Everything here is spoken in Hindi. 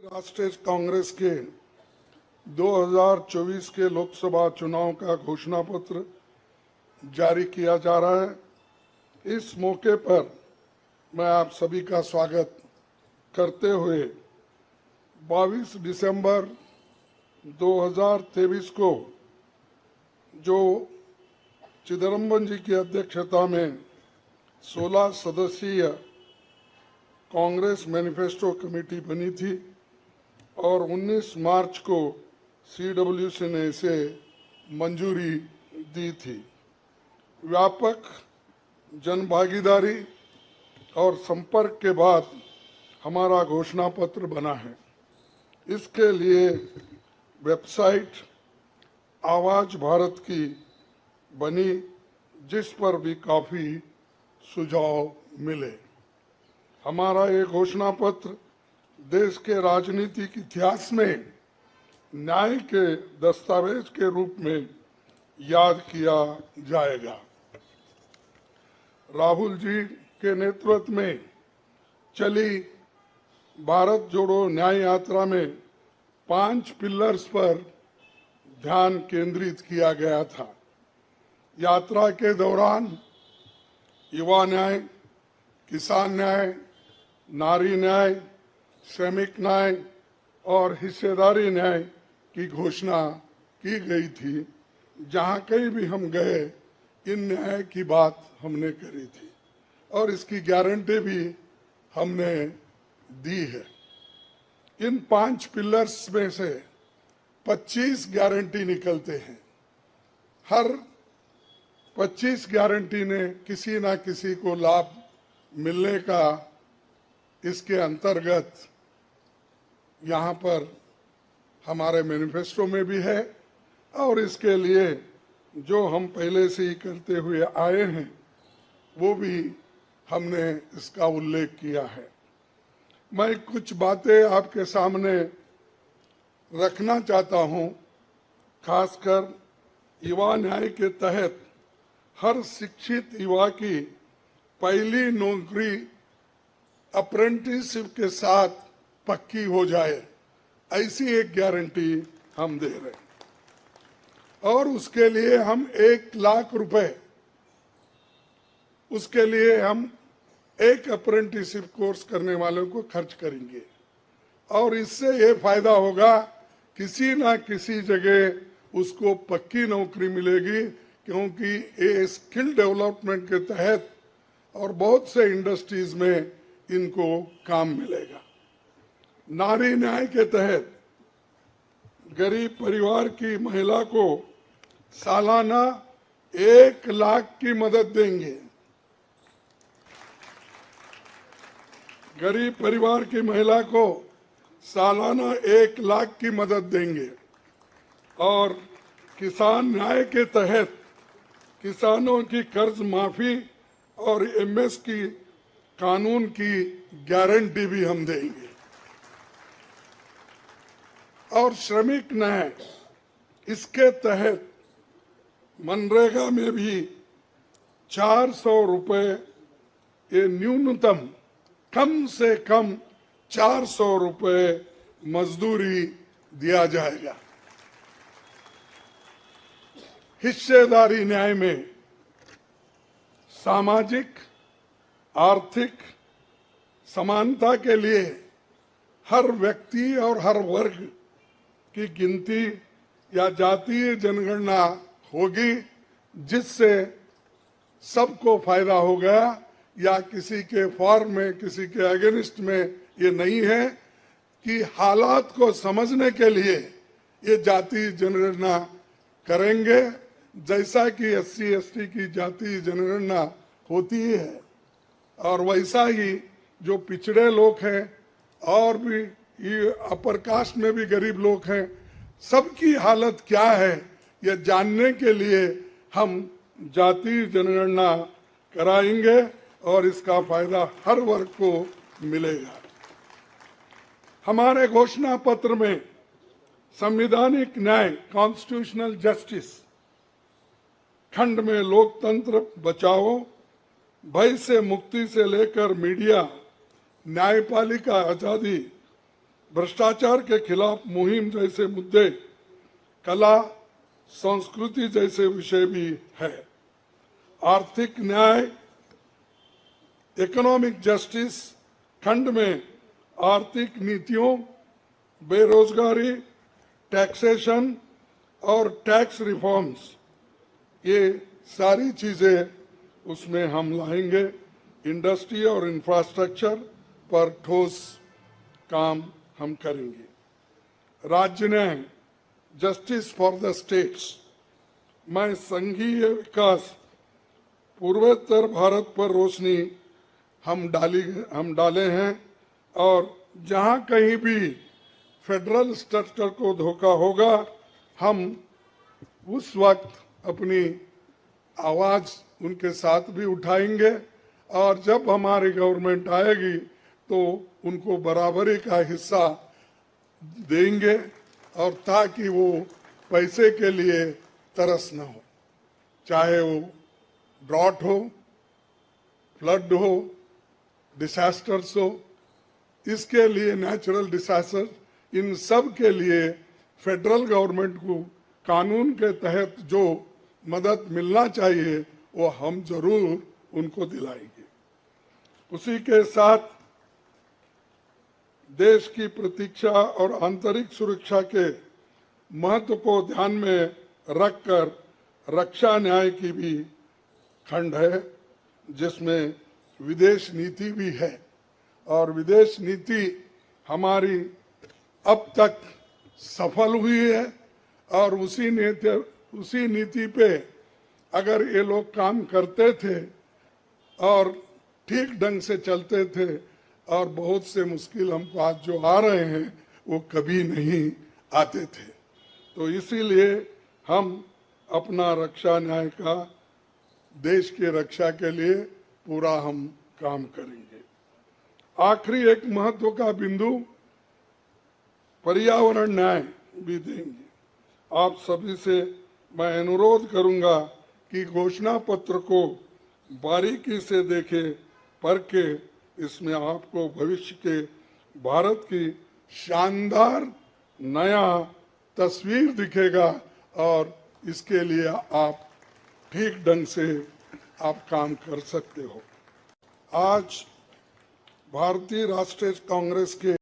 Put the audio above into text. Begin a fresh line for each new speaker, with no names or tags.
राष्ट्रीय कांग्रेस के 2024 के लोकसभा चुनाव का घोषणा पत्र जारी किया जा रहा है। इस मौके पर मैं आप सभी का स्वागत करते हुए 22 दिसंबर 2023 को जो चिदंबरम जी की अध्यक्षता में 16 सदस्यीय कांग्रेस मैनिफेस्टो कमेटी बनी थी और 19 मार्च को सीडब्ल्यूसी ने इसे मंजूरी दी थी। व्यापक जनभागीदारी और संपर्क के बाद हमारा घोषणा पत्र बना है। इसके लिए वेबसाइट आवाज भारत की बनी, जिस पर भी काफी सुझाव मिले। हमारा ये घोषणा पत्र देश के राजनीतिक इतिहास में न्याय के दस्तावेज के रूप में याद किया जाएगा। राहुल जी के नेतृत्व में चली भारत जोड़ो न्याय यात्रा में 5 पिलर्स पर ध्यान केंद्रित किया गया था। यात्रा के दौरान युवा न्याय, किसान न्याय, नारी न्याय, श्रमिक न्याय और हिस्सेदारी न्याय की घोषणा की गई थी। जहां कहीं भी हम गए, इन न्याय की बात हमने करी थी और इसकी गारंटी भी हमने दी है। इन 5 पिलर्स में से 25 गारंटी निकलते हैं। हर 25 गारंटी ने किसी ना किसी को लाभ मिलने का इसके अंतर्गत यहाँ पर हमारे मैनिफेस्टो में भी है और इसके लिए जो हम पहले से ही करते हुए आए हैं वो भी हमने इसका उल्लेख किया है। मैं कुछ बातें आपके सामने रखना चाहता हूँ। खासकर युवा न्याय के तहत हर शिक्षित युवा की पहली नौकरी अप्रेंटिसशिप के साथ पक्की हो जाए, ऐसी एक गारंटी हम दे रहे हैं। और उसके लिए हम 1 लाख रुपए, उसके लिए हम एक अप्रेंटिसशिप कोर्स करने वालों को खर्च करेंगे और इससे ये फायदा होगा, किसी ना किसी जगह उसको पक्की नौकरी मिलेगी, क्योंकि ये स्किल डेवलपमेंट के तहत और बहुत से इंडस्ट्रीज में इनको काम मिलेगा। नारी न्याय के तहत गरीब परिवार की महिला को सालाना 1 लाख की मदद देंगे। गरीब परिवार की महिला को सालाना 1 लाख की मदद देंगे। और किसान न्याय के तहत किसानों की कर्ज माफी और एमएस की कानून की गारंटी भी हम देंगे। और श्रमिक न्याय, इसके तहत मनरेगा में भी 400 रुपए, ये न्यूनतम कम से कम 400 रुपए मजदूरी दिया जाएगा। हिस्सेदारी न्याय में सामाजिक आर्थिक समानता के लिए हर व्यक्ति और हर वर्ग की गिनती या जातीय जनगणना होगी, जिससे सबको फायदा होगा। या किसी के फॉर में, किसी के अगेंस्ट में ये नहीं है कि हालात को समझने के लिए ये जातीय जनगणना करेंगे, जैसा कि SC ST की जातीय जनगणना होती है। और वैसा ही जो पिछड़े लोग हैं और भी ये अपर कास्ट में भी गरीब लोग हैं, सबकी हालत क्या है ये जानने के लिए हम जातीय जनगणना कराएंगे और इसका फायदा हर वर्ग को मिलेगा। हमारे घोषणा पत्र में संवैधानिक न्याय, कॉन्स्टिट्यूशनल जस्टिस खंड में लोकतंत्र बचाओ, भय से मुक्ति से लेकर मीडिया, न्यायपालिका आजादी, भ्रष्टाचार के खिलाफ मुहिम जैसे मुद्दे, कला संस्कृति जैसे विषय भी है। आर्थिक न्याय, इकोनॉमिक जस्टिस खंड में आर्थिक नीतियों, बेरोजगारी, टैक्सेशन और टैक्स रिफॉर्म्स, ये सारी चीजें उसमें हम लाएंगे। इंडस्ट्री और इंफ्रास्ट्रक्चर पर ठोस काम हम करेंगे। राज्य न्याय, जस्टिस फॉर द स्टेट्स, मैं संघीय विकास, पूर्वोत्तर भारत पर रोशनी हम डाले हैं और जहां कहीं भी फेडरल स्ट्रक्चर को धोखा होगा, हम उस वक्त अपनी आवाज उनके साथ भी उठाएंगे और जब हमारी गवर्नमेंट आएगी तो उनको बराबरी का हिस्सा देंगे, और ताकि वो पैसे के लिए तरस न हो, चाहे वो ड्रॉट हो, फ्लड हो, डिसास्टर्स हो। इसके लिए नेचुरल डिसास्टर, इन सब के लिए फेडरल गवर्नमेंट को कानून के तहत जो मदद मिलना चाहिए वो हम जरूर उनको दिलाएंगे। उसी के साथ देश की प्रतीक्षा और आंतरिक सुरक्षा के महत्व को ध्यान में रखकर रक्षा न्याय की भी खंड है, जिसमें विदेश नीति भी है। और विदेश नीति हमारी अब तक सफल हुई है और उसी नीति पे अगर ये लोग काम करते थे और ठीक ढंग से चलते थे, और बहुत से मुश्किल हमको आज जो आ रहे हैं वो कभी नहीं आते थे। तो इसीलिए हम अपना रक्षा न्याय का देश की रक्षा के लिए पूरा हम काम करेंगे। आखिरी एक महत्व का बिंदु पर्यावरण न्याय भी देंगे। आप सभी से मैं अनुरोध करूंगा कि घोषणा पत्र को बारीकी से देखें, पढ़ के इसमें आपको भविष्य के भारत की शानदार नया तस्वीर दिखेगा और इसके लिए आप ठीक ढंग से आप काम कर सकते हो। आज भारतीय राष्ट्रीय कांग्रेस के